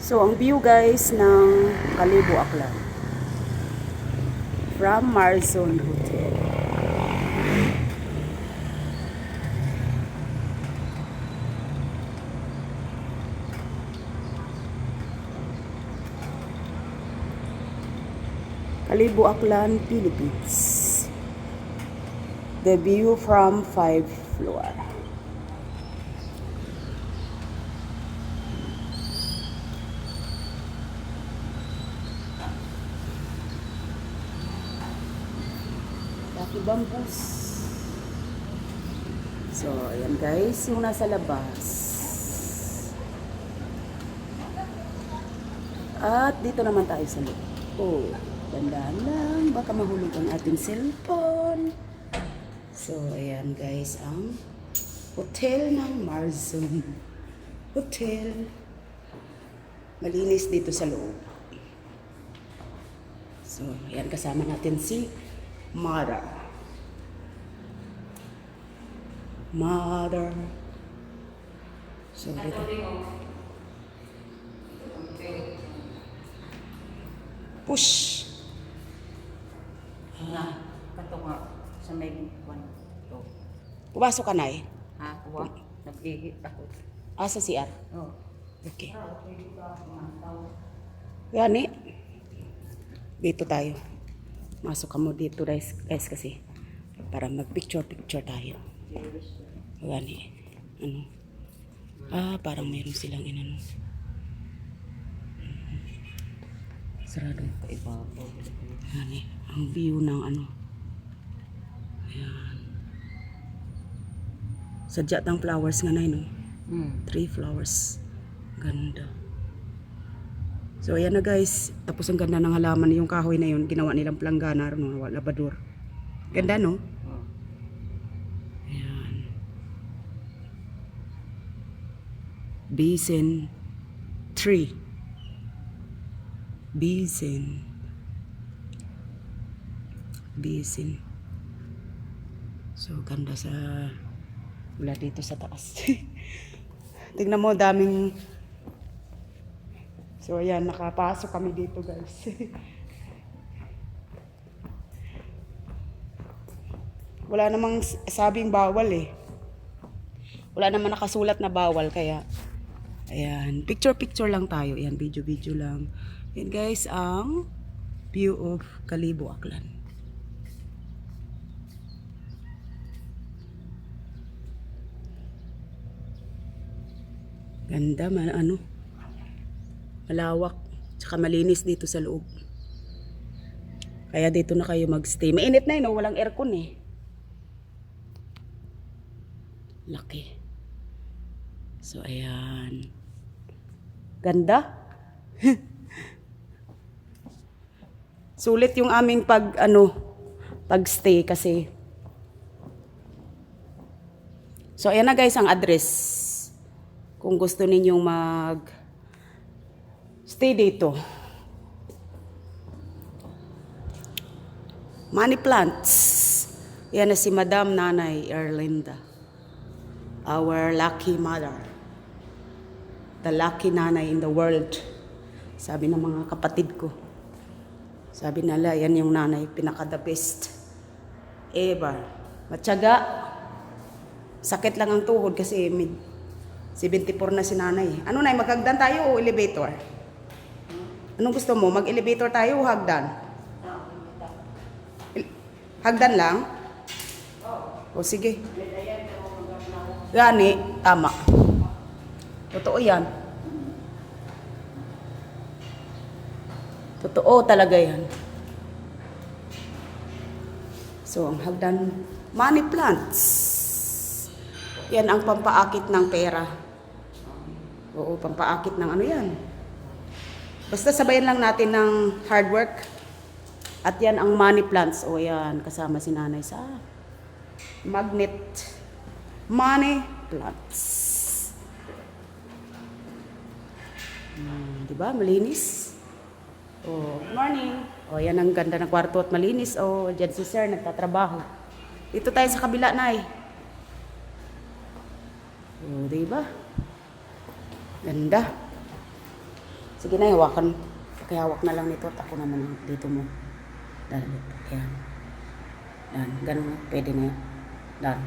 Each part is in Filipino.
So, ang view guys ng Kalibo Aklan from Marzon Hotel. Kalibo Aklan, Philippines. The view from 5th floor. Lucky bambus. So, ayan guys, yung nasa labas. At dito naman tayo sa loob. Oh, tandaan lang, baka mahulog ang ating cellphone. So, ayan guys, ang hotel ng Marzon Hotel. Malinis dito sa loob. So, ayan, kasama natin si Mother. So, dito. Push. Kato nga sa may kwan to. Pumasok ka na eh. Ha? Kuha? Nag-ihit ako. Sa CR. Oh. Okay. Yan eh. Dito tayo. Masok ka mo dito guys kasi para mag-picture tayo. Yan eh. Ano? Parang meron silang inano. Sarado. Ibabaw. Yan eh. Ang view ng ano. Ayan. Sadya tang flowers nga na yun. 3 flowers. Ganda. So ayan na guys. Tapos ang ganda ng halaman. Yung kahoy na yun, ginawa nilang planggana. Labador. Ganda no? Ayan. Basin tree. Basin. So, ganda sa wala dito sa taas. Tingnan mo, daming. So, ayan, nakapasok kami dito, guys. Wala namang sabing bawal eh. Wala namang nakasulat na bawal, kaya ayan, picture lang tayo. Ayan, video lang. Ayan, guys, ang view of Kalibo Aklan. Ganda, malawak, tsaka malinis dito sa loob. Kaya dito na kayo magstay. Mainit na yun, no? Walang aircon eh. Laki. So, ayan. Ganda. Sulit yung aming pagstay kasi. So, ayan na guys ang address. Kung gusto ninyong stay dito. Money plants. Yan na si Madam Nanay Erlinda. Our lucky mother. The lucky nanay in the world. Sabi ng mga kapatid ko. Sabi nila, yan yung nanay, pinaka the best ever. Matyaga. Sakit lang ang tuhod kasi 74 na si nanay. Ano na, maghagdan tayo o elevator? Anong gusto mo? Mag-elevator tayo o hagdan? Hagdan lang? O sige. Gani, tama. Totoo yan. Totoo talaga yan. So, ang hagdan, money plants. Yan ang pampaakit ng pera. Oo, pampaakit ng ano yan. Basta sabayan lang natin ng hard work. At yan ang money plants. O yan, kasama si nanay sa magnet. Money plants. Diba? Malinis. Oh, good morning. O, yan ang ganda ng kwarto at malinis. O, dyan si sir nagtatrabaho. Dito tayo sa kabila, nay. O, diba? Ganda. Sige na, hawakan. Pakihawak na lang nito at ako naman dito mo. Dali. Yan. Yan. Ganun. Pwede na yan. Dan.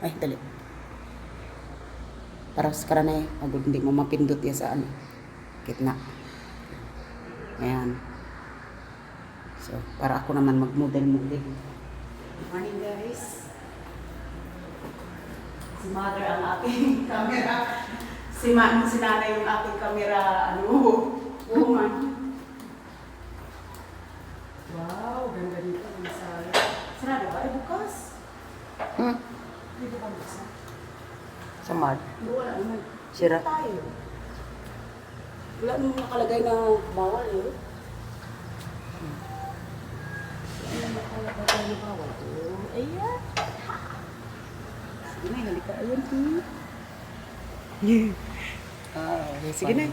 Ay, dali. Para sa karanay, agad hindi mo mapindot yan sa ano. Kitna. Ayan. So, para ako naman mag-model-model. Good morning, guys. Si Mother ang aking camera. Si Nanay yung aking camera, woman. Wow, ganda nito. Sarado ba? Ay, bukas. Dito ba bukas? Sa mud. Wala naman. Sira. Tayo. Wala naman nakalagay na bawal eh. Wala naman nakalagay na bawal. Oh, ayan. Sige na, halika. Ayan, sige na.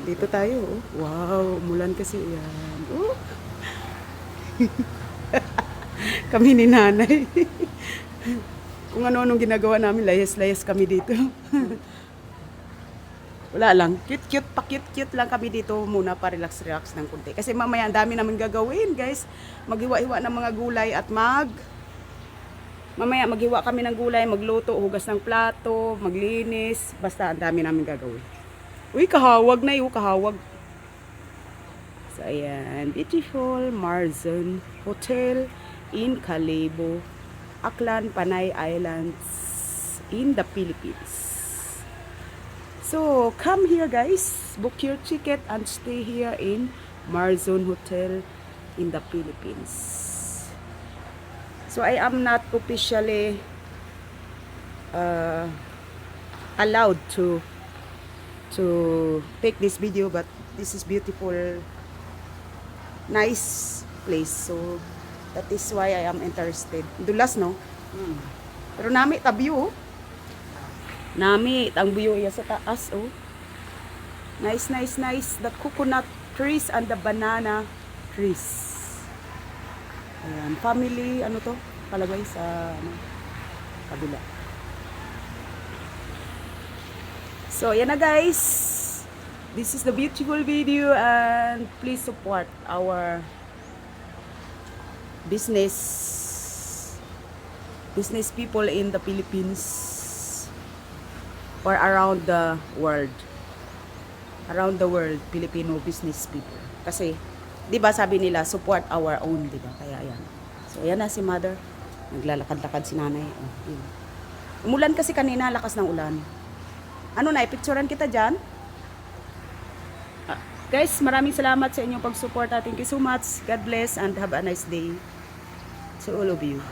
Dito tayo. Oh. Wow, umulan kasi. Ayan. Oh. Kami ni Nanay. Kung ano-anong ginagawa namin, layas-layas kami dito. Wala lang. Cute-cute, pa-cute-cute lang kami dito muna pa relax-relax ng kunti. Kasi mamaya ang dami namin gagawin, guys. Maghiwa-hiwa ng mga gulay at mamaya maghiwa kami ng gulay, magluto, hugas ng plato, maglinis. Basta ang dami namin gagawin. Uy, kahawag na yun, kahawag. So, ayan. Beautiful Marzon Hotel in Calibo, Aklan, Panay Islands in the Philippines. So, come here guys, book your ticket and stay here in Marzon Hotel in the Philippines. So, I am not officially allowed to take this video, but this is beautiful, nice place. So, that is why I am interested. Dulas, no? Pero nami ta view. Nami ang view iya sa taas, oh. Nice, nice, nice. The coconut trees and the banana trees. Ayan, family, ano to? Palagay sa kabila. So, yan na guys. This is the beautiful video and please support our business people in the Philippines or around the world. Around the world, Filipino business people. Kasi, di ba sabi nila, support our own, di ba? Kaya ayan. So, ayan na si Mother. Naglalakad-lakad si Nanay. Oh, yun. Umulan kasi kanina, lakas ng ulan. Ano na, ipicturean kita dyan? Guys, maraming salamat sa inyong pag-support. Thank you so much. God bless and have a nice day to all of you.